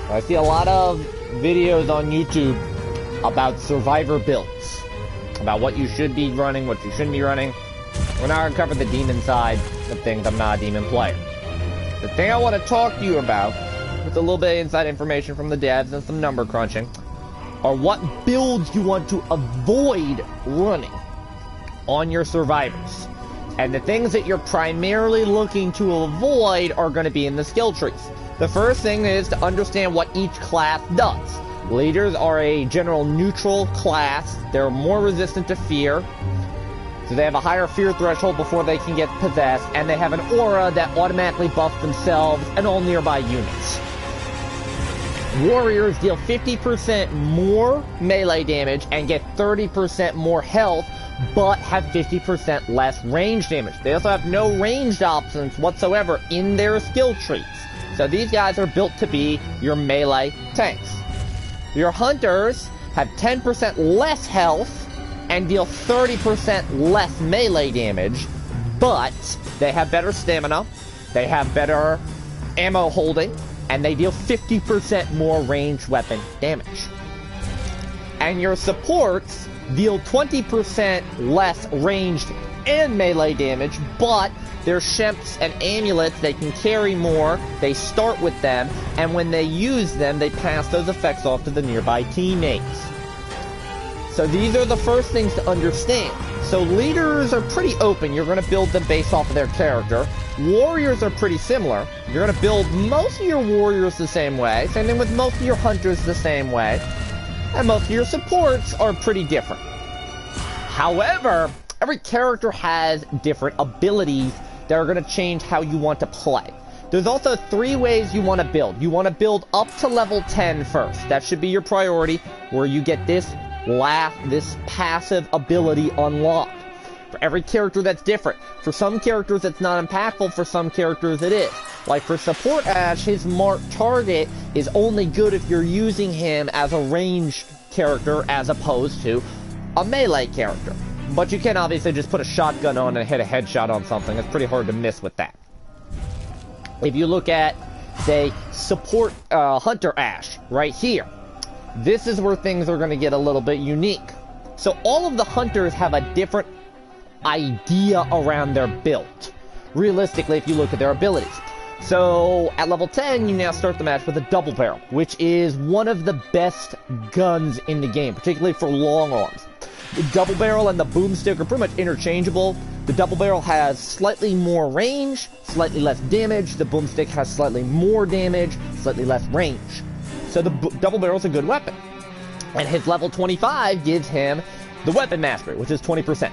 I see a lot of videos on YouTube about survivor builds, about what you should be running, what you shouldn't be running. We're not going to cover the demon side of things. I'm not a demon player. The thing I want to talk to you about, with a little bit of inside information from the devs and some number crunching, are what builds you want to avoid running on your survivors. And the things that you're primarily looking to avoid are going to be in the skill trees. The first thing is to understand what each class does. Leaders are a general neutral class. They're more resistant to fear, so they have a higher fear threshold before they can get possessed, and they have an aura that automatically buffs themselves and all nearby units. Warriors deal 50% more melee damage and get 30% more health, but have 50% less range damage. They also have no ranged options whatsoever in their skill trees. So these guys are built to be your melee tanks. Your hunters have 10% less health and deal 30% less melee damage, but they have better stamina, they have better ammo holding, and they deal 50% more ranged weapon damage. And your supports deal 20% less ranged and melee damage, but their shemps and amulets, they can carry more, they start with them, and when they use them, they pass those effects off to the nearby teammates. So these are the first things to understand. So leaders are pretty open. You're going to build them based off of their character. Warriors are pretty similar. You're going to build most of your warriors the same way, same thing with most of your hunters the same way, and most of your supports are pretty different. However, every character has different abilities that are going to change how you want to play. There's also 3 ways you want to build. You want to build up to level 10 first. That should be your priority, where you get this passive ability unlocked. For every character that's different. For some characters it's not impactful, for some characters it is. Like for support Ash, his marked target is only good if you're using him as a ranged character as opposed to a melee character. But you can obviously just put a shotgun on and hit a headshot on something. It's pretty hard to miss with that. If you look at, say, support Hunter Ash, right here, this is where things are going to get a little bit unique. So all of the hunters have a different idea around their build, realistically, if you look at their abilities. So at level 10, you now start the match with a double barrel, which is one of the best guns in the game, particularly for long arms. The double barrel and the boomstick are pretty much interchangeable. The double barrel has slightly more range, slightly less damage. The boomstick has slightly more damage, slightly less range. So the double barrel is a good weapon. And his level 25 gives him the weapon mastery, which is 20%.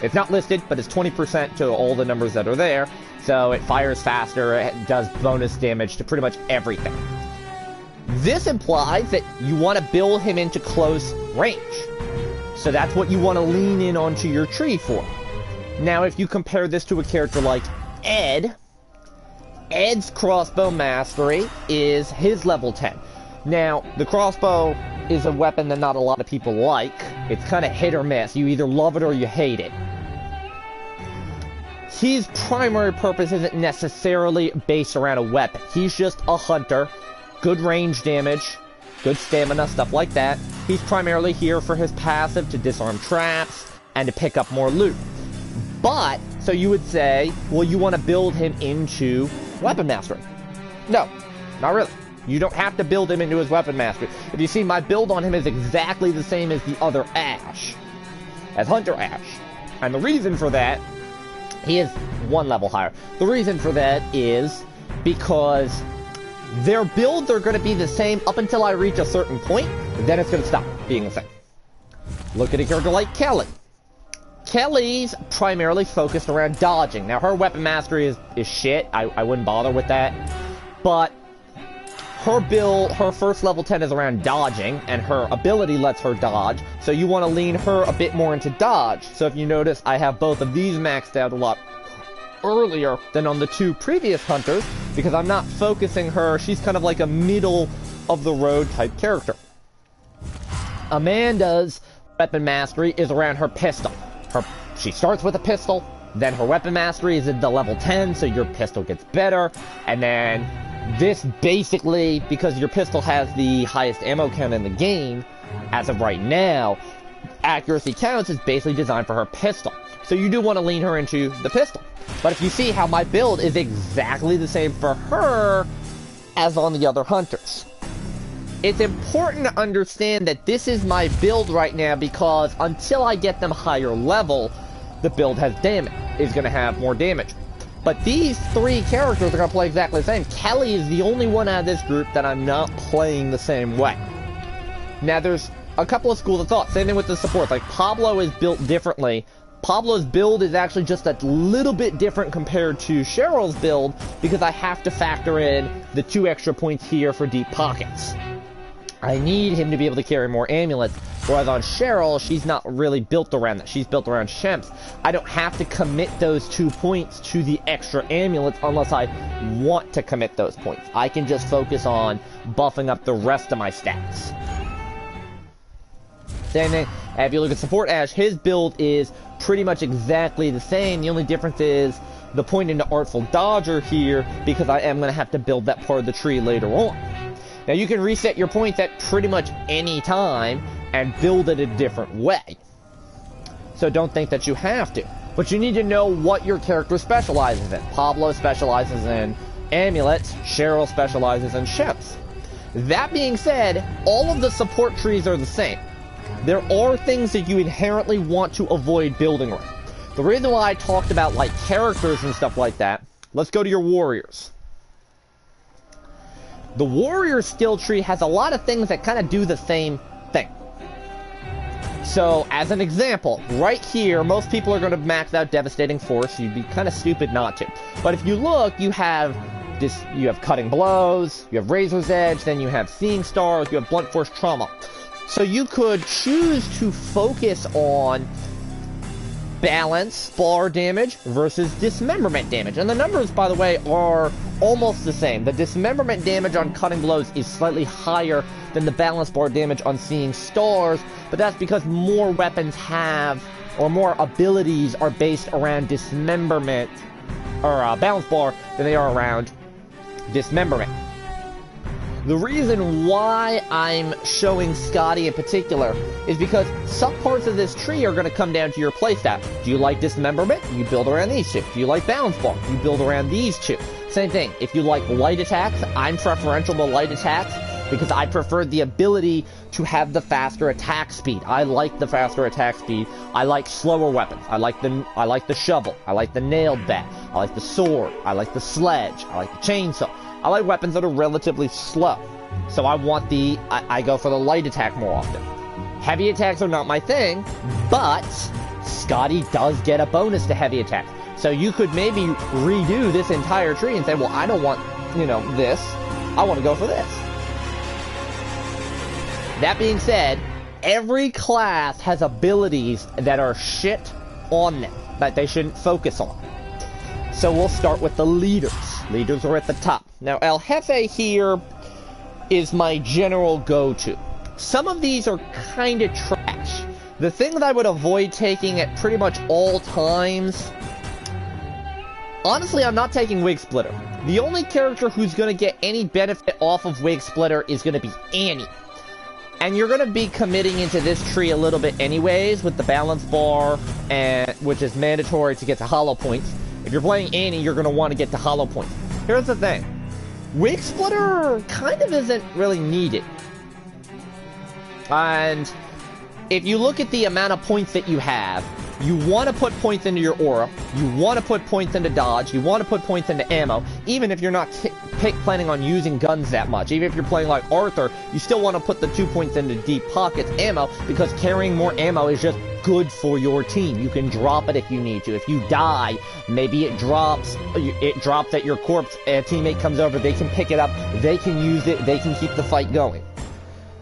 It's not listed, but it's 20% to all the numbers that are there. So it fires faster, it does bonus damage to pretty much everything. This implies that you want to build him into close range. So that's what you want to lean in onto your tree for. Now, if you compare this to a character like Ed, Ed's crossbow mastery is his level 10. Now, the crossbow is a weapon that not a lot of people like. It's kind of hit or miss. You either love it or you hate it. His primary purpose isn't necessarily based around a weapon. He's just a hunter, good range damage, good stamina, stuff like that. He's primarily here for his passive to disarm traps and to pick up more loot. But, so you would say, well, you want to build him into weapon mastery. No, not really. You don't have to build him into his weapon mastery. If you see, my build on him is exactly the same as the other Ash, as Hunter Ash. And the reason for that, he is 1 level higher. The reason for that is because their builds are going to be the same up until I reach a certain point, then it's going to stop being the same. Look at a character like Kelly. Kelly's primarily focused around dodging. Now, her weapon mastery is shit. I wouldn't bother with that. But her build, her first level 10 is around dodging, and her ability lets her dodge. So you want to lean her a bit more into dodge. So if you notice, I have both of these maxed out a lot earlier than on the 2 previous hunters, because I'm not focusing her. She's kind of like a middle of the road type character. Amanda's weapon mastery is around her pistol. She starts with a pistol, then her weapon mastery is at the level 10, so your pistol gets better, and then This basically, because your pistol has the highest ammo count in the game, as of right now, accuracy counts is basically designed for her pistol. So you do want to lean her into the pistol. But if you see how my build is exactly the same for her as on the other hunters. It's important to understand that this is my build right now because until I get them higher level, the build is going to have more damage. But these three characters are going to play exactly the same. Kelly is the only one out of this group that I'm not playing the same way. Now, there's a couple of schools of thought. Same thing with the supports. Like, Pablo is built differently. Pablo's build is actually just a little bit different compared to Cheryl's build because I have to factor in the 2 extra points here for deep pockets. I need him to be able to carry more amulets, whereas on Cheryl, she's not really built around that. She's built around Shemps. I don't have to commit those 2 points to the extra amulets unless I want to commit those points. I can just focus on buffing up the rest of my stats. Same thing, if you look at support Ash, his build is pretty much exactly the same. The only difference is the point into Artful Dodger here, because I am going to have to build that part of the tree later on. Now, you can reset your points at pretty much any time and build it a different way. So don't think that you have to. But you need to know what your character specializes in. Pablo specializes in amulets. Cheryl specializes in ships. That being said, all of the support trees are the same. There are things that you inherently want to avoid building with. The reason why I talked about, like, characters and stuff like that, let's go to your warriors. The warrior skill tree has a lot of things that kind of do the same thing. So, as an example, right here, most people are going to max out Devastating Force. You'd be kind of stupid not to. But if you look, you have Cutting Blows, you have Razor's Edge, then you have Seeing Stars, you have Blunt Force Trauma. So you could choose to focus on balance, bar damage, versus dismemberment damage. And the numbers, by the way, are almost the same. The dismemberment damage on Cutting Blows is slightly higher than the balance bar damage on Seeing Stars, but that's because more weapons have, or more abilities are based around dismemberment, or balance bar, than they are around dismemberment. The reason why I'm showing Scotty in particular is because some parts of this tree are going to come down to your playstyle. Do you like dismemberment? You build around these two. Do you like balance bar? You build around these two. Same thing. If you like light attacks, I'm preferential to light attacks because I prefer the ability to have the faster attack speed. I like the faster attack speed. I like slower weapons. I like the shovel. I like the nailed bat. I like the sword. I like the sledge. I like the chainsaw. I like weapons that are relatively slow. So I go for the light attack more often. Heavy attacks are not my thing, but Scotty does get a bonus to heavy attacks. So you could maybe redo this entire tree and say, well, I don't want, this. I want to go for this. That being said, every class has abilities that are shit on them, that they shouldn't focus on. So we'll start with the leaders. Leaders are at the top. Now, El Jefe here is my general go-to. Some of these are kind of trash. The thing that I would avoid taking at pretty much all times... Honestly, I'm not taking Wig Splitter. The only character who's going to get any benefit off of Wig Splitter is going to be Annie. And you're going to be committing into this tree a little bit anyways with the balance bar, which is mandatory to get to hollow points. If you're playing Annie, you're going to want to get to hollow points. Here's the thing. Wig Splitter kind of isn't really needed. And if you look at the amount of points that you have, you want to put points into your aura, you want to put points into dodge, you want to put points into ammo, even if you're not planning on using guns that much. Even if you're playing like Arthur, you still want to put the 2 points into deep pockets ammo, because carrying more ammo is just good for your team. You can drop it if you need to. If you die, maybe it drops at your corpse, a teammate comes over, they can pick it up, they can use it, they can keep the fight going.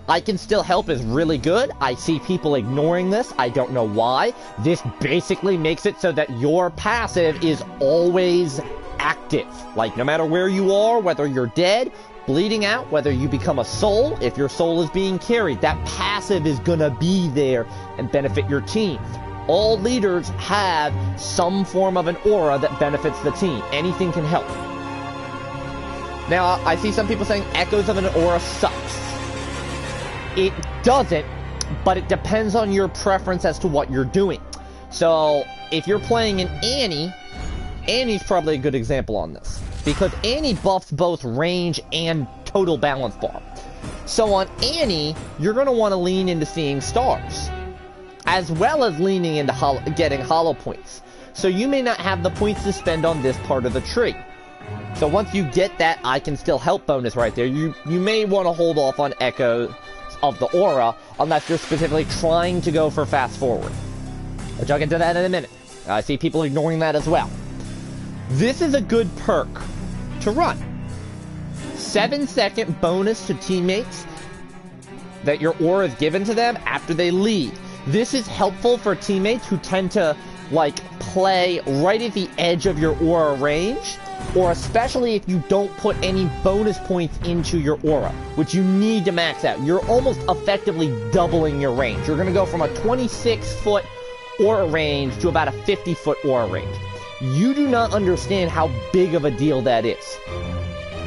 I Can Still Help is really good. I see people ignoring this. I don't know why. This basically makes it so that your passive is always active. Like, no matter where you are, whether you're dead, bleeding out, whether you become a soul, if your soul is being carried, that passive is gonna be there and benefit your team. All leaders have some form of an aura that benefits the team. Anything can help. Now, I see some people saying Echoes of an Aura sucks. It doesn't, but it depends on your preference as to what you're doing. So, if you're playing an Annie, Annie's probably a good example on this. Because Annie buffs both range and total balance bar. So on Annie, you're going to want to lean into seeing stars, as well as leaning into getting hollow points. So you may not have the points to spend on this part of the tree. So once you get that I can still help bonus right there, you may want to hold off on Echo of the Aura, unless you're specifically trying to go for fast forward. Which I'll get to that in a minute. I see people ignoring that as well. This is a good perk to run. 7-second bonus to teammates that your aura is given to them after they leave. This is helpful for teammates who tend to, like, play right at the edge of your aura range, or especially if you don't put any bonus points into your aura, which you need to max out. You're almost effectively doubling your range. You're going to go from a 26-foot aura range to about a 50-foot aura range. You do not understand how big of a deal that is.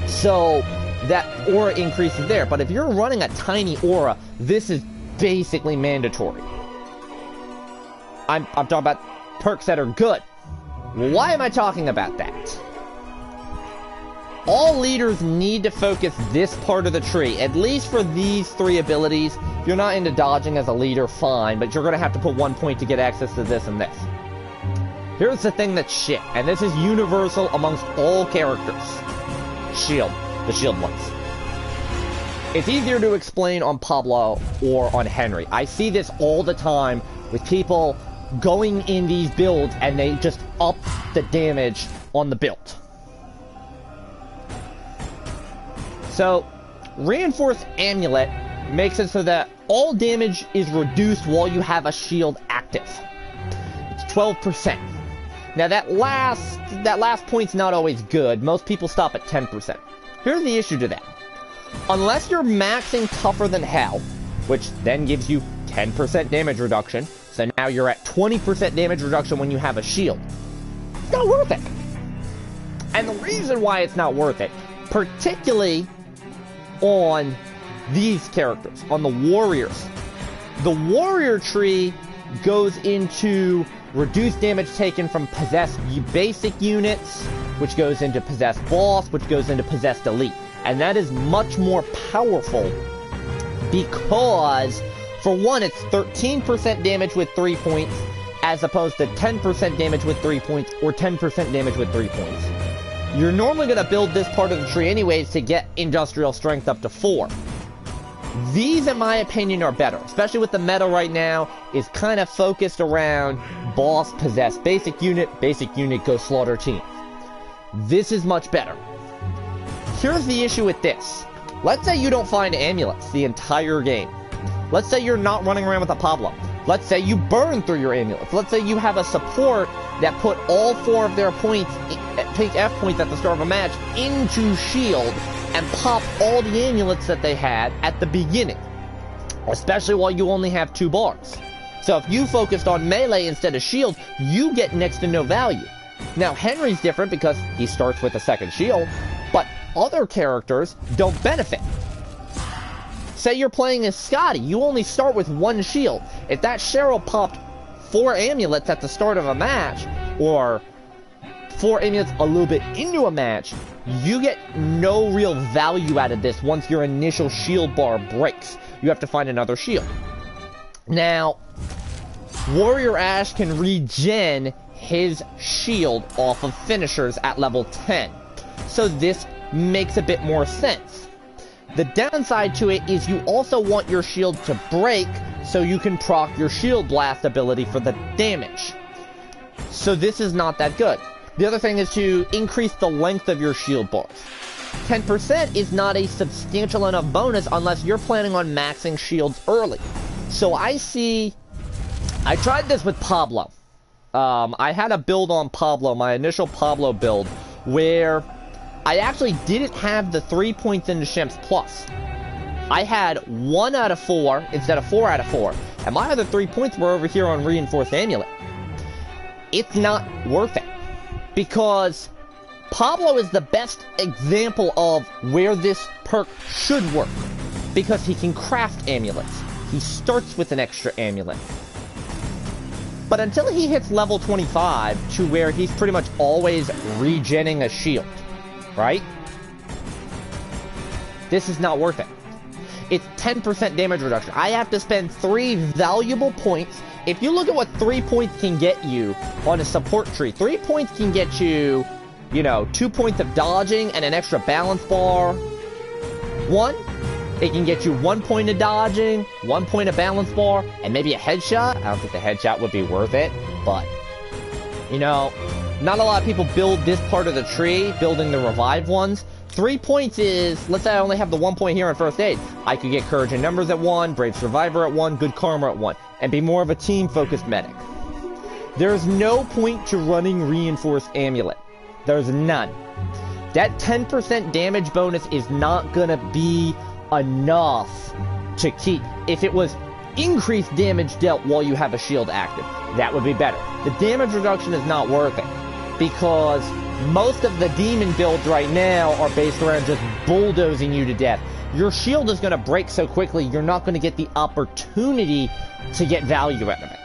So, that aura increase is there. But if you're running a tiny aura, this is basically mandatory. I'm talking about perks that are good. Why am I talking about that? All leaders need to focus this part of the tree, at least for these 3 abilities. If you're not into dodging as a leader, fine, but you're going to have to put 1 point to get access to this and this. Here's the thing that's shit, and this is universal amongst all characters. Shield. The shield ones. It's easier to explain on Pablo or on Henry. I see this all the time with people going in these builds and they just up the damage on the build. So, Reinforced Amulet makes it so that all damage is reduced while you have a shield active. It's 12%. Now that last point's not always good. Most people stop at 10%. Here's the issue to that. Unless you're maxing Tougher Than Hell, which then gives you 10% damage reduction, so now you're at 20% damage reduction when you have a shield. It's not worth it. And the reason why it's not worth it, particularly on these characters, on the warriors. The warrior tree goes into reduced damage taken from possessed basic units, which goes into possessed boss, which goes into possessed elite. And that is much more powerful because, for one, it's 13% damage with 3 points, as opposed to 10% damage with 3 points, or 10% damage with 3 points. You're normally going to build this part of the tree anyways to get industrial strength up to 4. These, in my opinion, are better, especially with the meta right now, is kind of focused around boss, possess, basic unit, go slaughter team. This is much better. Here's the issue with this. Let's say you don't find amulets the entire game. Let's say you're not running around with a Pablo. Let's say you burn through your amulets. Let's say you have a support that put all 4 of their points, take F points at the start of a match, into shield, and pop all the amulets that they had at the beginning. Especially while you only have 2 bars. So if you focused on melee instead of shield, you get next to no value. Now Henry's different because he starts with a second shield, but other characters don't benefit. Say you're playing as Scotty, you only start with 1 shield. If that Cheryl popped 4 amulets at the start of a match, or 4 amulets a little bit into a match, you get no real value out of this once your initial shield bar breaks. You have to find another shield. Now, Warrior Ash can regen his shield off of finishers at level 10. So this makes a bit more sense. The downside to it is you also want your shield to break so you can proc your shield blast ability for the damage. So this is not that good. The other thing is to increase the length of your shield bars. 10% is not a substantial enough bonus unless you're planning on maxing shields early. So I tried this with Pablo. I had a build on Pablo, my initial Pablo build, where I actually didn't have the 3 points into Shemps Plus. I had 1 out of 4 instead of 4 out of 4. And my other 3 points were over here on Reinforced Amulet. It's not worth it. Because Pablo is the best example of where this perk should work, because he can craft amulets. He starts with an extra amulet. But until he hits level 25, to where he's pretty much always regenning a shield, right? This is not worth it. It's 10% damage reduction. I have to spend 3 valuable points. If you look at what 3 points can get you on a support tree, 3 points can get you, you know, 2 points of dodging and an extra balance bar. 1, it can get you 1 point of dodging, 1 point of balance bar, and maybe a headshot. I don't think the headshot would be worth it, but, you know, not a lot of people build this part of the tree, building the revived ones. 3 points is, let's say I only have the 1 point here in first aid. I could get Courage in Numbers at 1, Brave Survivor at 1, Good Karma at 1, and be more of a team-focused medic. There's no point to running Reinforced Amulet. There's none. That 10% damage bonus is not gonna be enough to keep. If it was increased damage dealt while you have a shield active, that would be better. The damage reduction is not worth it, because most of the demon builds right now are based around just bulldozing you to death. Your shield is going to break so quickly, you're not going to get the opportunity to get value out of it.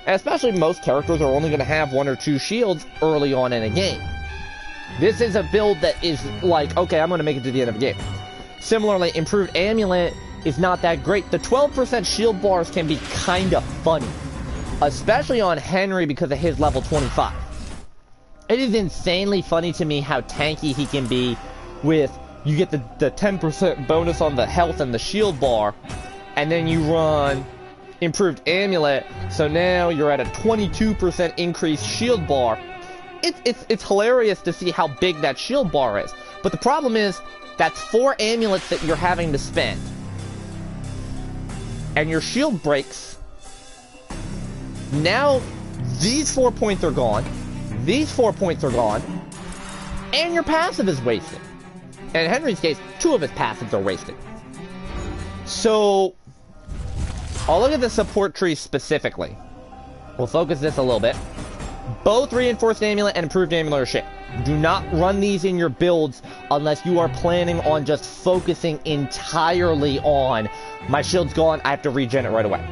And especially most characters are only going to have 1 or 2 shields early on in a game. This is a build that is like, okay, I'm going to make it to the end of the game. Similarly, Improved Amulet is not that great. The 12% shield bars can be kind of funny, especially on Henry because of his level 25. It is insanely funny to me how tanky he can be with, you get the 10% bonus on the health and the shield bar, and then you run Improved Amulet, so now you're at a 22% increased shield bar. It's hilarious to see how big that shield bar is. But the problem is, that's 4 amulets that you're having to spend. And your shield breaks. Now, these 4 points are gone. These 4 points are gone, and your passive is wasted. And in Henry's case, 2 of his passives are wasted. So, I'll look at the support tree specifically. We'll focus this a little bit. Both Reinforced Amulet and Improved Amulet are shit. Do not run these in your builds unless you are planning on just focusing entirely on, my shield's gone, I have to regen it right away.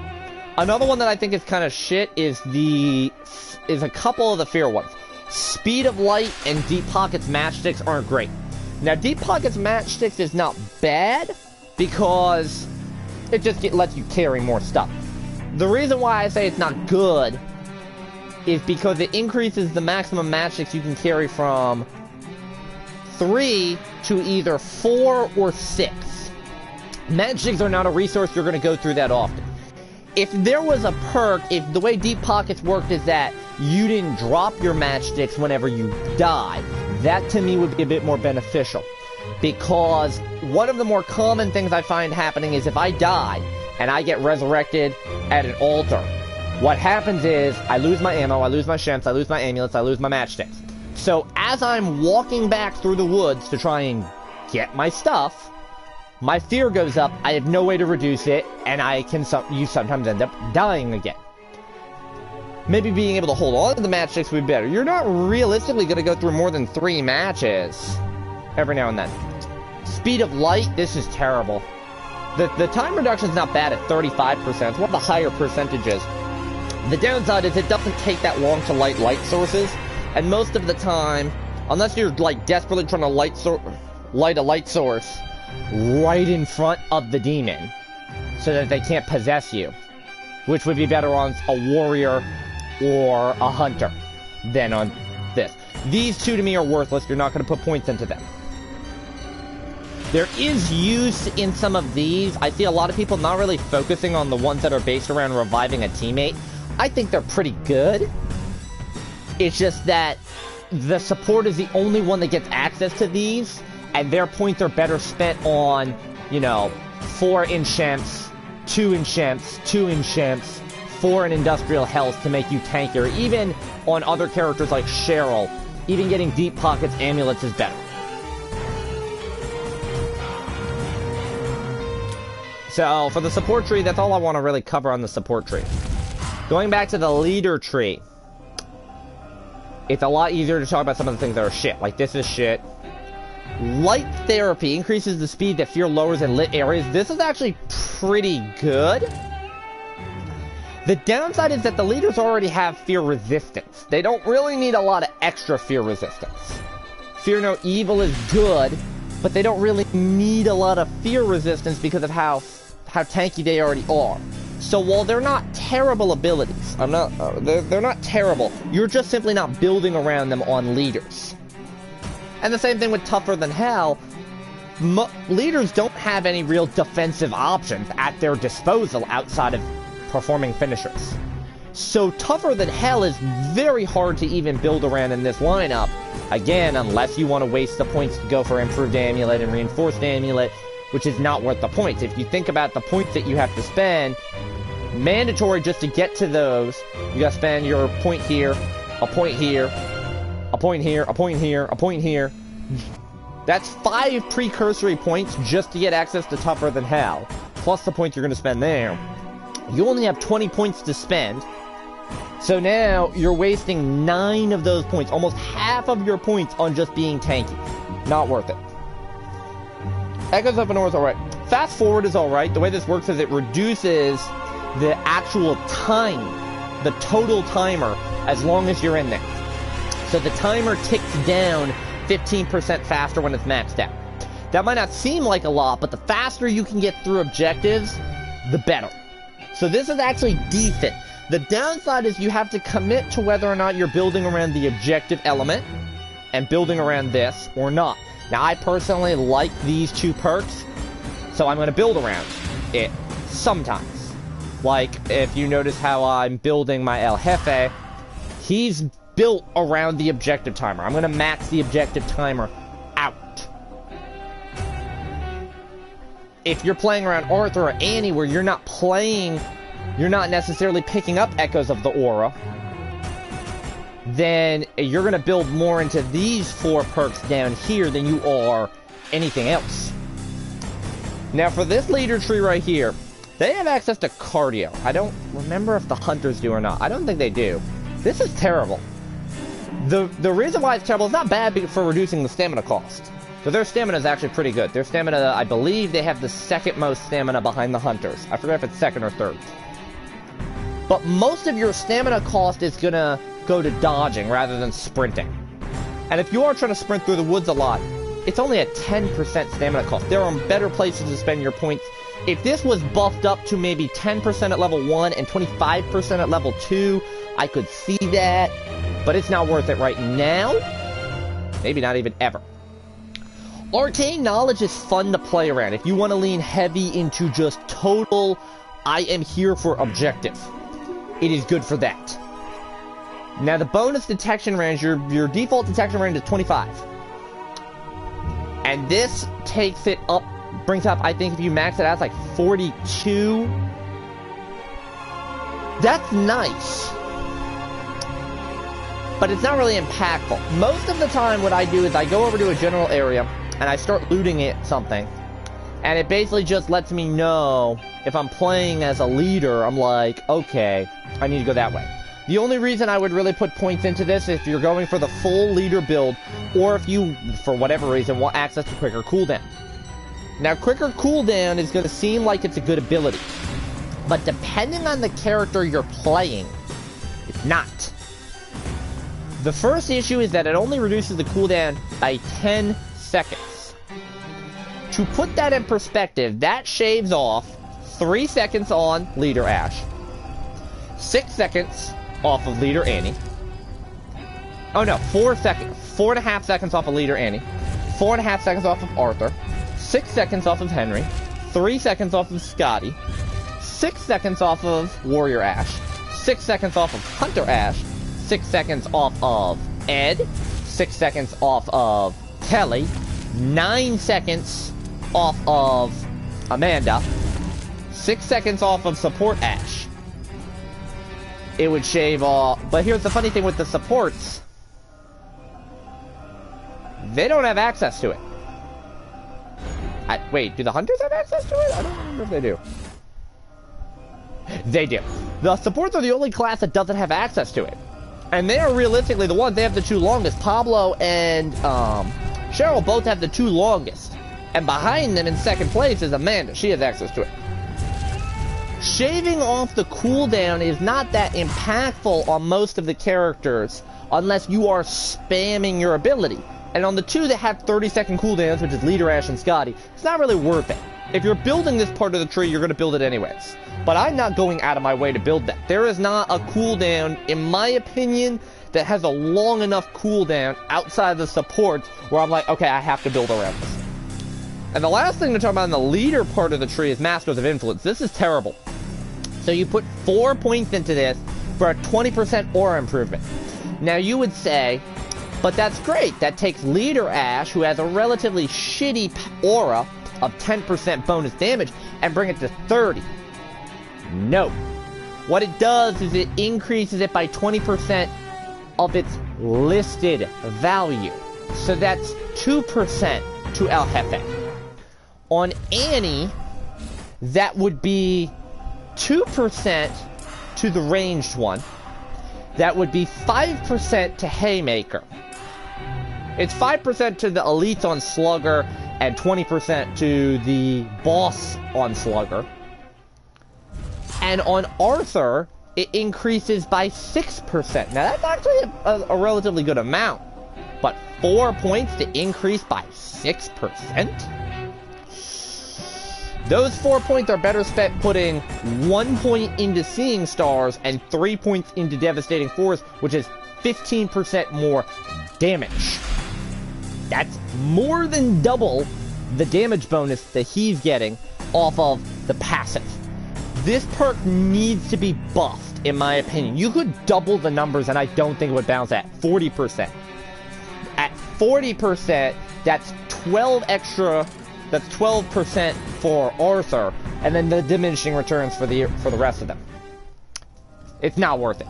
Another one that I think is kind of shit is a couple of the fear ones. Speed of Light and Deep Pockets Matchsticks aren't great. Now, Deep Pockets Matchsticks is not bad, because it just lets you carry more stuff. The reason why I say it's not good is because it increases the maximum matchsticks you can carry from 3 to either 4 or 6. Matchsticks are not a resource you're going to go through that often. If there was a perk, if the way Deep Pockets worked is that you didn't drop your matchsticks whenever you die, that to me would be a bit more beneficial. Because one of the more common things I find happening is if I die and I get resurrected at an altar, what happens is I lose my ammo, I lose my shemps, I lose my amulets, I lose my matchsticks. So as I'm walking back through the woods to try and get my stuff, my fear goes up, I have no way to reduce it, and you sometimes end up dying again. Maybe being able to hold on to the matchsticks would be better. You're not realistically going to go through more than 3 matches every now and then. Speed of Light, this is terrible. The time reduction is not bad at 35%. It's one of the higher percentages. The downside is it doesn't take that long to light sources, and most of the time, unless you're like desperately trying to light a light source right in front of the demon so that they can't possess you, which would be better on a warrior or a hunter than on this. These 2 to me are worthless. You're not going to put points into them. There is use in some of these. I see a lot of people not really focusing on the ones that are based around reviving a teammate. I think they're pretty good. It's just that the support is the only one that gets access to these, and their points are better spent on, you know, 4 in shemps, 2 in shemps, 2 in shemps, 4 in industrial health to make you tankier. Even on other characters like Cheryl, even getting Deep Pockets amulets is better. So, for the support tree, that's all I want to really cover on the support tree. Going back to the leader tree. it's a lot easier to talk about some of the things that are shit. Like, this is shit. Light therapy increases the speed that fear lowers in lit areas. This is actually pretty good. The downside is that the leaders already have fear resistance. They don't really need a lot of extra fear resistance. Fear no evil is good, but they don't really need a lot of fear resistance because of how tanky they already are. So while they're not terrible abilities, they're not terrible. You're just simply not building around them on leaders. And the same thing with Tougher Than Hell. Leaders don't have any real defensive options at their disposal outside of performing finishers. So Tougher Than Hell is very hard to even build around in this lineup. Again, unless you want to waste the points to go for Improved Amulet and Reinforced Amulet, which is not worth the points. If you think about the points that you have to spend, mandatory just to get to those, you gotta spend your point here, a point here, a point here, a point here, a point here. That's 5 precursory points just to get access to Tougher Than Hell, plus the points you're gonna spend there. You only have 20 points to spend, so now you're wasting 9 of those points, almost half of your points on just being tanky. Not worth it. Echoes of Anora is alright. Fast Forward is alright. The way this works is it reduces the actual time, the total timer, as long as you're in there. So the timer ticks down 15% faster when it's maxed out. That might not seem like a lot, but the faster you can get through objectives, the better. So this is actually decent. The downside is you have to commit to whether or not you're building around the objective element and building around this or not. Now, I personally like these 2 perks, so I'm going to build around it sometimes. Like, if you notice how I'm building my El Jefe, he's built around the objective timer. I'm going to max the objective timer out. If you're playing around Arthur or Annie where you're not necessarily picking up Echoes of the Aura, then you're going to build more into these 4 perks down here than you are anything else. Now for this leader tree right here, they have access to cardio. I don't remember if the hunters do or not. I don't think they do. This is terrible. The reason why it's terrible is not bad for reducing the stamina cost. So their stamina is actually pretty good. Their stamina, I believe they have the 2nd most stamina behind the hunters. I forget if it's 2nd or 3rd. But most of your stamina cost is going to go to dodging rather than sprinting. And if you are trying to sprint through the woods a lot, it's only a 10% stamina cost. There are better places to spend your points. If this was buffed up to maybe 10% at level 1 and 25% at level 2, I could see that. But it's not worth it right now. Maybe not even ever. Arcane Knowledge is fun to play around. If you want to lean heavy into just total, I am here for objective, it is good for that. Now the bonus detection range, your default detection range is 25. And this takes it up, brings up, I think if you max it out, it's like 42. That's nice. But it's not really impactful. Most of the time what I do is I go over to a general area and I start looting it something. And it basically just lets me know if I'm playing as a leader, I'm like, okay, I need to go that way. The only reason I would really put points into this is if you're going for the full leader build, or if you, for whatever reason, want access to quicker cooldown. Now, quicker cooldown is going to seem like it's a good ability, but depending on the character you're playing, it's not. The first issue is that it only reduces the cooldown by 10 seconds. To put that in perspective, that shaves off 3 seconds on Leader Ash, 6 seconds off of Leader Annie. Oh no, 4.5 seconds off of Leader Annie, 4.5 seconds off of Arthur, 6 seconds off of Henry, 3 seconds off of Scotty, 6 seconds off of Warrior Ash, 6 seconds off of Hunter Ash, 6 seconds off of Ed, 6 seconds off of Kelly, 9 seconds off of Amanda, 6 seconds off of Support Ash. It would shave off, but here's the funny thing with the supports. They don't have access to it. Wait, do the hunters have access to it? I don't remember if they do. They do. The supports are the only class that doesn't have access to it. And they are realistically the ones, they have the two longest. Pablo and Cheryl both have the two longest. And behind them in second place is Amanda. She has access to it. Shaving off the cooldown is not that impactful on most of the characters unless you are spamming your ability. And on the two that have 30-second cooldowns, which is Leader Ash and Scotty, it's not really worth it. If you're building this part of the tree, you're going to build it anyways. But I'm not going out of my way to build that. There is not a cooldown, in my opinion, that has a long enough cooldown outside the supports where I'm like, okay, I have to build around this. And the last thing to talk about in the leader part of the tree is Masters of Influence. This is terrible. So you put 4 points into this for a 20% aura improvement. Now you would say, but that's great. That takes Leader Ash, who has a relatively shitty aura of 10% bonus damage, and bring it to 30. No. What it does is it increases it by 20% of its listed value. So that's 2% to El Jefe. On Annie, that would be 2% to the ranged one. That would be 5% to Haymaker. It's 5% to the elites on Slugger and 20% to the boss on Slugger. And on Arthur, it increases by 6%. Now that's actually a relatively good amount. But 4 points to increase by 6%? Those 4 points are better spent putting 1 point into Seeing Stars and 3 points into Devastating Force, which is 15% more damage. That's more than double the damage bonus that he's getting off of the passive. This perk needs to be buffed, in my opinion. You could double the numbers and I don't think it would bounce at 40%. At 40%, that's 12 extra... That's 12% for Arthur, and then the diminishing returns for the rest of them. It's not worth it.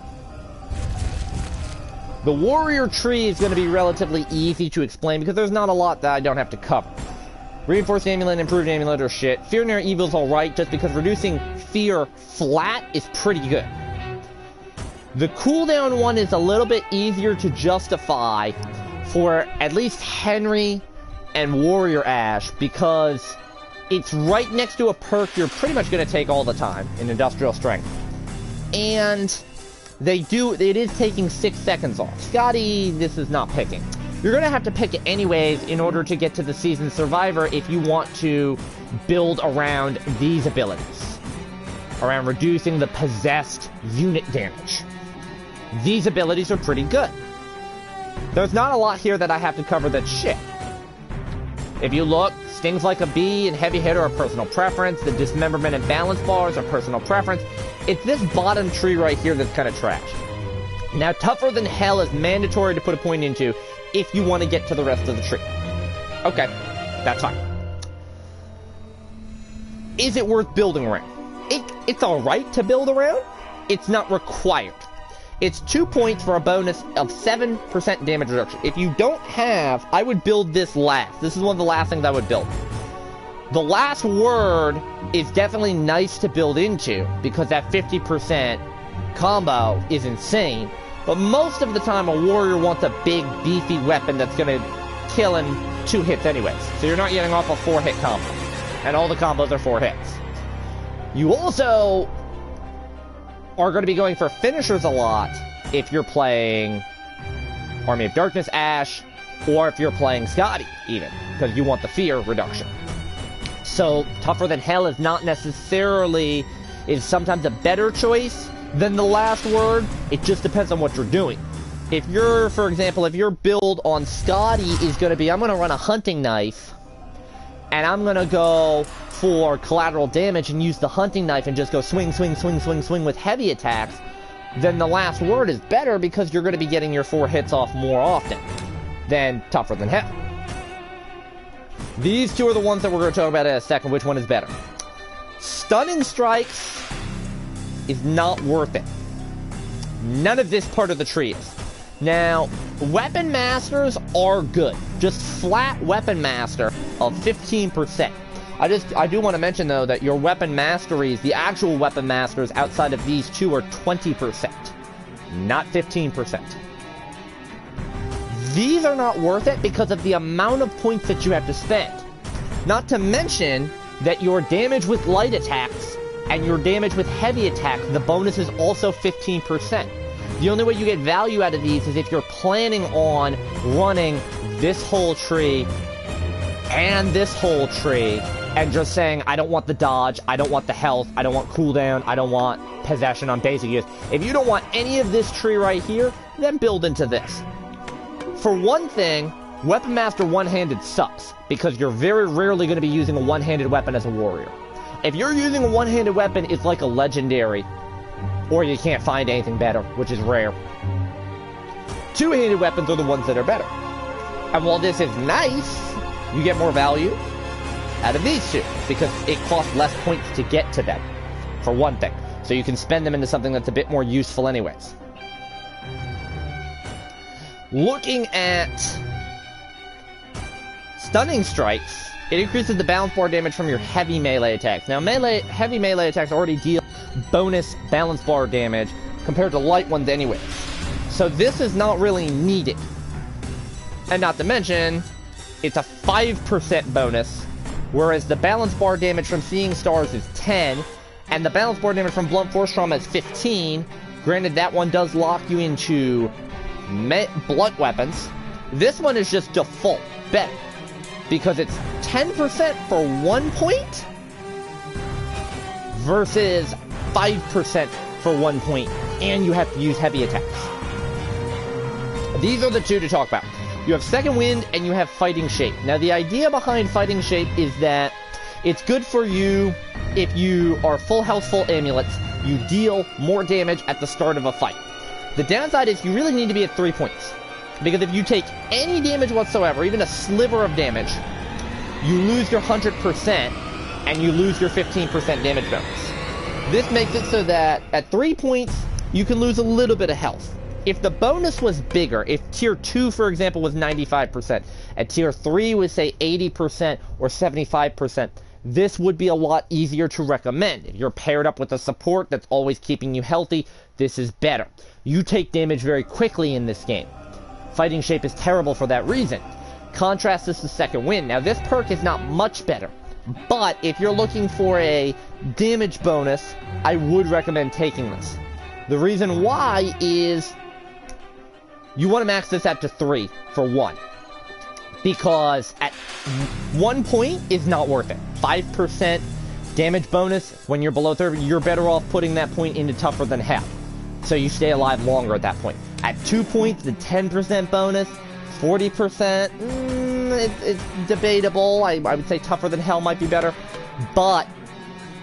The warrior tree is going to be relatively easy to explain because there's not a lot that I don't have to cover. Reinforced amulet, improved amulet, or shit. Fear near evil is alright, just because reducing fear flat is pretty good. The cooldown one is a little bit easier to justify for at least Henry and Warrior Ash, because it's right next to a perk you're pretty much going to take all the time in Industrial Strength. And it is taking 6 seconds off. Scotty, this is not picking. You're going to have to pick it anyways in order to get to the Seasoned Survivor if you want to build around these abilities. Around reducing the possessed unit damage. These abilities are pretty good. There's not a lot here that I have to cover that's shit. If you look, Stings Like a Bee and Heavy Hitter are personal preference. The Dismemberment and Balance Bars are personal preference. It's this bottom tree right here that's kind of trash. Now, Tougher Than Hell is mandatory to put a point into if you want to get to the rest of the tree. Okay, that's fine. Is it worth building around? It's alright to build around. It's not required. It's 2 points for a bonus of 7% damage reduction. If you don't have, I would build this last. This is one of the last things I would build. The Last Word is definitely nice to build into, because that 50% combo is insane. But most of the time, a warrior wants a big, beefy weapon that's going to kill in 2 hits anyways. So you're not getting off a 4-hit combo. And all the combos are 4 hits. You also are going to be going for finishers a lot if you're playing Army of Darkness Ash, or if you're playing Scotty, even, because you want the fear reduction. So, Tougher Than Hell is not necessarily, is sometimes a better choice than the Last Word. It just depends on what you're doing. If you're, for example, if your build on Scotty is going to be, I'm going to run a hunting knife, and I'm going to go for collateral damage and use the hunting knife and just go swing, swing, swing, swing, swing with heavy attacks, then the Last Word is better because you're going to be getting your 4 hits off more often than Tougher Than Hell. These two are the ones that we're going to talk about in a second. Which one is better? Stunning Strikes is not worth it. None of this part of the tree is. Now, Weapon Masters are good. Just flat Weapon Master of 15%. I do want to mention, though, that your Weapon Masteries, the actual Weapon Masters outside of these two, are 20%. not 15%. These are not worth it because of the amount of points that you have to spend. Not to mention that your damage with light attacks and your damage with heavy attacks, the bonus is also 15%. The only way you get value out of these is if you're planning on running this whole tree and this whole tree and just saying, I don't want the dodge, I don't want the health, I don't want cooldown, I don't want possession on basic use. If you don't want any of this tree right here, then build into this. For one thing, Weapon Master one-handed sucks, because you're very rarely going to be using a one-handed weapon as a warrior. If you're using a one-handed weapon, it's like a legendary, or you can't find anything better, which is rare. Two-handed weapons are the ones that are better. And while this is nice, you get more value out of these two, because it costs less points to get to them, for one thing. So you can spend them into something that's a bit more useful anyways. Looking at Stunning Strikes, it increases the balance bar damage from your heavy melee attacks. Now, heavy melee attacks already deal bonus balance bar damage compared to light ones anyways. So this is not really needed. And not to mention, it's a 5% bonus, whereas the balance bar damage from Seeing Stars is 10, and the balance bar damage from Blunt Force Trauma is 15. Granted, that one does lock you into blunt weapons. This one is just default better, because it's 10% for 1 point versus 5% for 1 point, and you have to use heavy attacks. These are the two to talk about. You have Second Wind and you have Fighting Shape. Now, the idea behind Fighting Shape is that it's good for you if you are full health, full amulets. You deal more damage at the start of a fight. The downside is you really need to be at 3 points, because if you take any damage whatsoever, even a sliver of damage, you lose your 100% and you lose your 15% damage bonus. This makes it so that at 3 points, you can lose a little bit of health. If the bonus was bigger, if tier 2, for example, was 95%, and tier 3 was, say, 80% or 75%, this would be a lot easier to recommend. If you're paired up with a support that's always keeping you healthy, this is better. You take damage very quickly in this game. Fighting Shape is terrible for that reason. Contrast this to Second Wind. Now, this perk is not much better, but if you're looking for a damage bonus, I would recommend taking this. The reason why is you want to max this out to 3 for 1. Because at 1 point is not worth it. 5% damage bonus when you're below 30, you're better off putting that point into tougher than hell. So you stay alive longer at that point. At 2 points, the 10% bonus, 40%, it's debatable. I would say tougher than hell might be better. But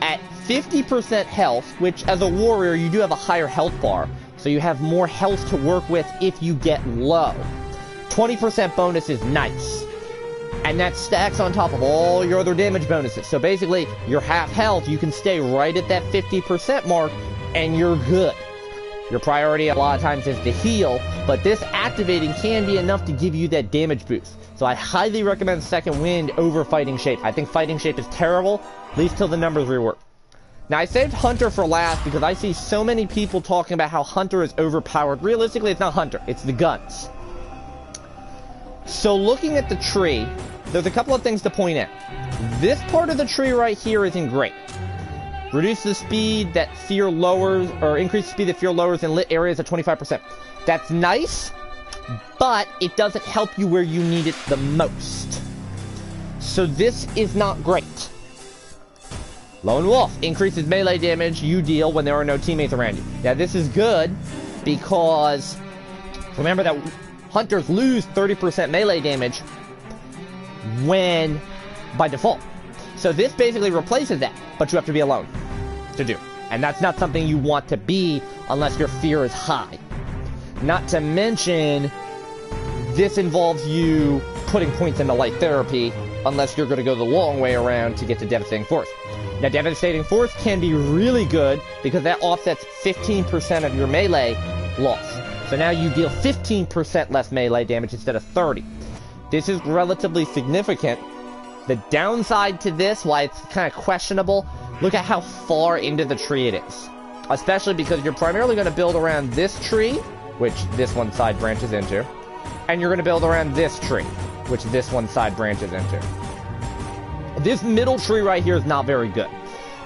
at 50% health, which as a warrior, you do have a higher health bar, so you have more health to work with if you get low. 20% bonus is nice. And that stacks on top of all your other damage bonuses. So basically, you're half health, you can stay right at that 50% mark, and you're good. Your priority a lot of times is to heal, but this activating can be enough to give you that damage boost. So I highly recommend Second Wind over Fighting Shape. I think Fighting Shape is terrible, at least till the numbers rework. Now, I saved Hunter for last because I see so many people talking about how Hunter is overpowered. Realistically, it's not Hunter, it's the guns. So looking at the tree, there's a couple of things to point out. This part of the tree right here isn't great. Reduce the speed that fear lowers, or increase the speed that fear lowers in lit areas at 25%. That's nice, but it doesn't help you where you need it the most. So this is not great. Lone Wolf increases melee damage you deal when there are no teammates around you. Now this is good because remember that hunters lose 30% melee damage by default. So this basically replaces that, but you have to be alone to do. And that's not something you want to be unless your fear is high. Not to mention, this involves you putting points into light therapy unless you're going to go the long way around to get to Devastating Force. Now, Devastating Force can be really good because that offsets 15% of your melee loss. So now you deal 15% less melee damage instead of 30. This is relatively significant. The downside to this, why it's kind of questionable, look at how far into the tree it is. especially because you're primarily going to build around this tree, which this one side branches into, and you're going to build around this tree, which this one side branches into. This middle tree right here is not very good.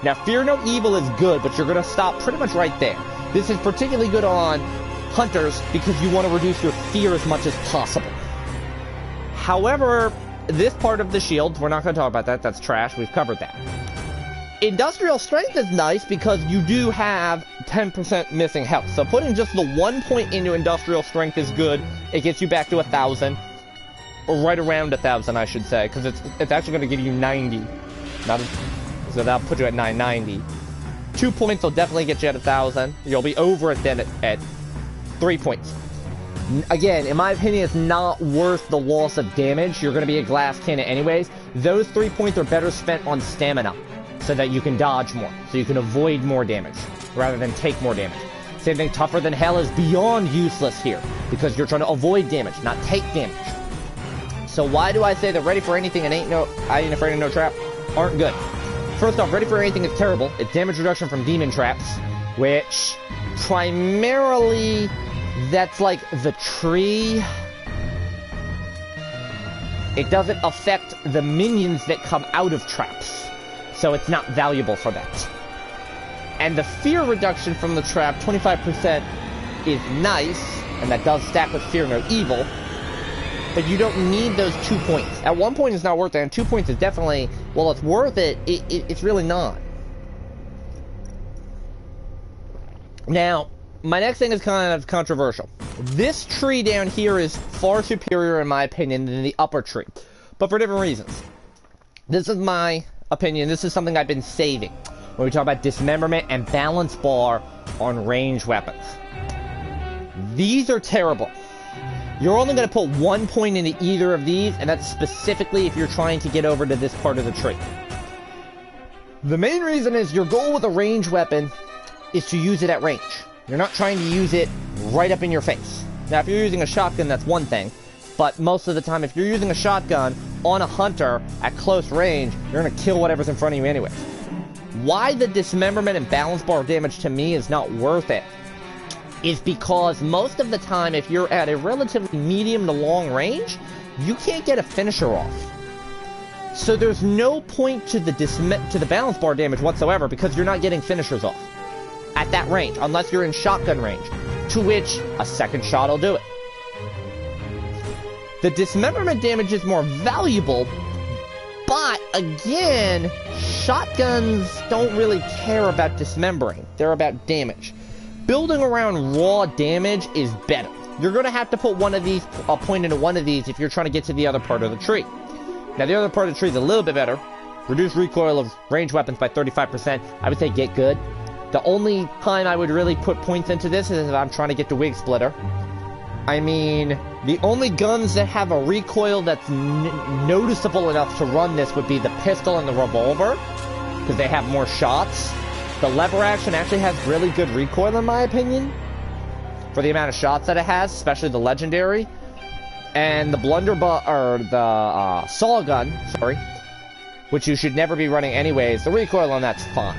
Now, Fear No Evil is good, but you're going to stop pretty much right there. This is particularly good on hunters because you want to reduce your fear as much as possible. However, this part of the shield, we're not going to talk about that. That's trash. We've covered that. Industrial Strength is nice because you do have 10% missing health. So putting just the 1 point into Industrial Strength is good. It gets you back to 1,000. Or right around 1,000, I should say. Because it's actually going to give you 90. So that'll put you at 990. 2 points will definitely get you at 1,000. You'll be over it then at 3 points. Again, in my opinion, it's not worth the loss of damage. You're going to be a glass cannon anyways. Those 3 points are better spent on stamina, so that you can dodge more, so you can avoid more damage, rather than take more damage. Same thing, Tougher Than Hell is beyond useless here, because you're trying to avoid damage, not take damage. So why do I say that Ready for Anything and I Ain't Afraid of No Trap aren't good? First off, Ready for Anything is terrible. It's damage reduction from demon traps, which primarily, that's like the tree. It doesn't affect the minions that come out of traps. So it's not valuable for that. And the fear reduction from the trap, 25%, is nice, and that does stack with Fear No Evil, but you don't need those 2 points. At 1 point it's not worth it, and 2 points is definitely, well, it's worth it, it's really not. Now, my next thing is kind of controversial. This tree down here is far superior, in my opinion, than the upper tree, but for different reasons. This is my opinion. This is something I've been saving when we talk about dismemberment and balance bar on ranged weapons. These are terrible. You're only going to put 1 point into either of these, and that's specifically if you're trying to get over to this part of the tree. The main reason is your goal with a ranged weapon is to use it at range. You're not trying to use it right up in your face. Now, if you're using a shotgun, that's one thing. But most of the time, if you're using a shotgun on a hunter at close range, you're going to kill whatever's in front of you anyways. Why the dismemberment and balance bar damage to me is not worth it is because most of the time, if you're at a relatively medium to long range, you can't get a finisher off. So there's no point to the balance bar damage whatsoever because you're not getting finishers off at that range, unless you're in shotgun range, to which a second shot will do it. The dismemberment damage is more valuable, but again, shotguns don't really care about dismembering. They're about damage. Building around raw damage is better. You're going to have to put a point into one of these if you're trying to get to the other part of the tree. Now, the other part of the tree is a little bit better. Reduce recoil of ranged weapons by 35%. I would say get good. The only time I would really put points into this is if I'm trying to get the Wig Splitter. I mean, the only guns that have a recoil that's noticeable enough to run this would be the pistol and the revolver, because they have more shots. The lever action actually has really good recoil, in my opinion, for the amount of shots that it has, especially the legendary. And the blunderbuss, or the saw gun, sorry, which you should never be running anyways, the recoil on that's fine.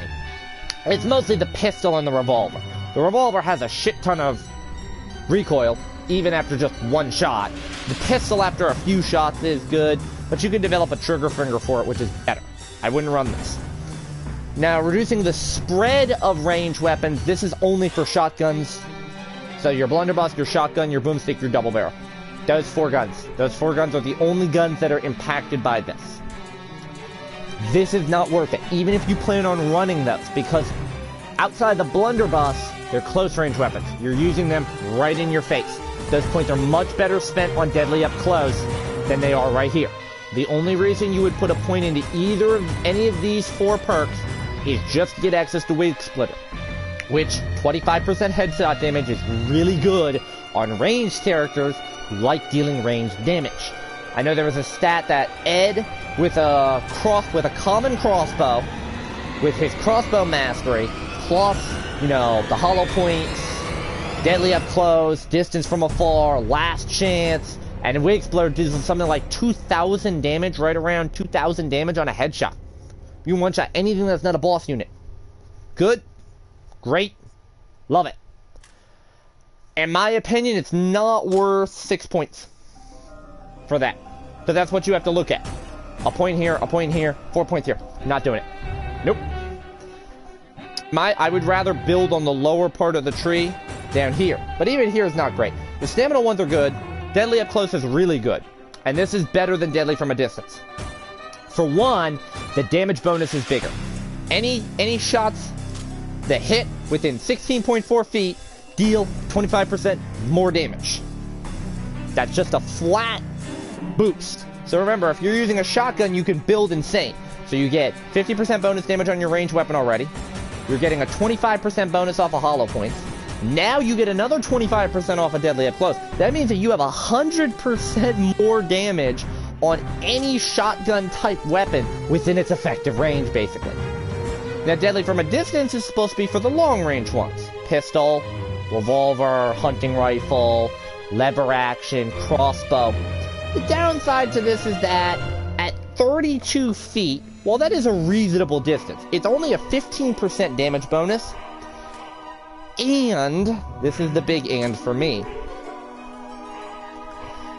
It's mostly the pistol and the revolver. The revolver has a shit ton of recoil, even after just one shot. The pistol after a few shots is good, but you can develop a trigger finger for it, which is better. I wouldn't run this. Now, reducing the spread of ranged weapons, this is only for shotguns. So your blunderbuss, your shotgun, your boomstick, your double barrel. Those four guns. Those four guns are the only guns that are impacted by this. This is not worth it, even if you plan on running those, because outside the blunderbuss, they're close range weapons. You're using them right in your face. Those points are much better spent on deadly up close than they are right here. The only reason you would put a point into any of these four perks is just to get access to Wig Splitter, which 25% headshot damage is really good on ranged characters who like dealing ranged damage. I know there was a stat that Ed, with a common crossbow, with his crossbow mastery, plus, you know, the hollow points, deadly up close, distance from afar, last chance, and Wig Splitter does something like 2,000 damage, right around 2,000 damage on a headshot. You can one-shot anything that's not a boss unit. Good, great, Love it. In my opinion, it's not worth 6 points for that. So that's what you have to look at. A point here, 4 points here. Not doing it. Nope. I would rather build on the lower part of the tree down here. But even here is not great. The stamina ones are good. Deadly up close is really good. And this is better than deadly from a distance. For one, the damage bonus is bigger. Any shots that hit within 16.4 feet deal 25% more damage. That's just a flat boost. So remember, if you're using a shotgun, you can build insane. So you get 50% bonus damage on your ranged weapon already. You're getting a 25% bonus off of hollow points. Now you get another 25% off of deadly up close. That means that you have 100% more damage on any shotgun type weapon within its effective range, basically. Now, deadly from a distance is supposed to be for the long range ones. Pistol, revolver, hunting rifle, lever action, crossbow. The downside to this is that at 32 feet, while that is a reasonable distance, it's only a 15% damage bonus. And, this is the big and for me,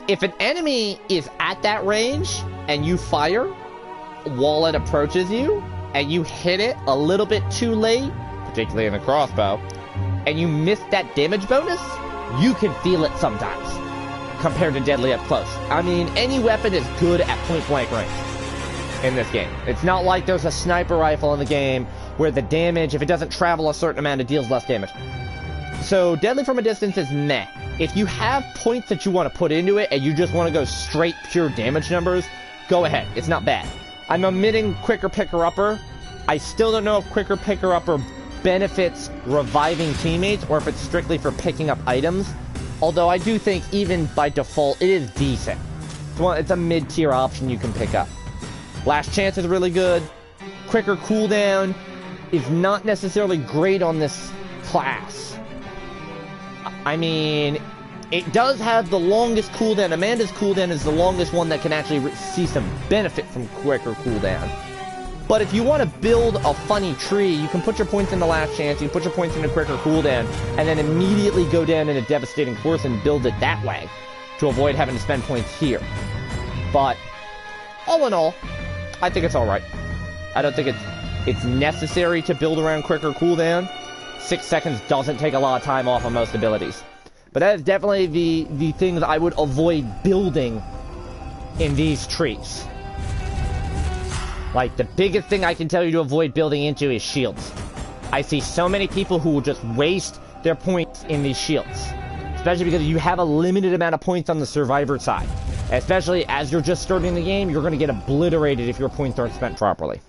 if an enemy is at that range and you fire while it approaches you, and you hit it a little bit too late, particularly in a crossbow, and you miss that damage bonus, you can feel it sometimes, compared to deadly up close. I mean, any weapon is good at point-blank range in this game. It's not like there's a sniper rifle in the game where the damage, if it doesn't travel a certain amount, it deals less damage. So, deadly from a distance is meh. If you have points that you want to put into it, and you just want to go straight pure damage numbers, go ahead. It's not bad. I'm omitting Quicker Picker-Upper. I still don't know if Quicker Picker-Upper benefits reviving teammates, or if it's strictly for picking up items. Although I do think, even by default, it is decent. It's a mid-tier option you can pick up. Last Chance is really good. Quicker Cooldown is not necessarily great on this class. I mean, it does have the longest cooldown. Amanda's cooldown is the longest one that can actually see some benefit from Quicker Cooldown. But if you want to build a funny tree, you can put your points into Last Chance, you can put your points into Quicker Cooldown, and then immediately go down in a Devastating Course and build it that way, to avoid having to spend points here. But, all in all, I think it's alright. I don't think it's necessary to build around Quicker Cooldown. 6 seconds doesn't take a lot of time off of most abilities. But that is definitely the things I would avoid building in these trees. Like, the biggest thing I can tell you to avoid building into is shields. I see so many people who will just waste their points in these shields. Especially because you have a limited amount of points on the survivor side. Especially as you're just starting the game, you're going to get obliterated if your points aren't spent properly.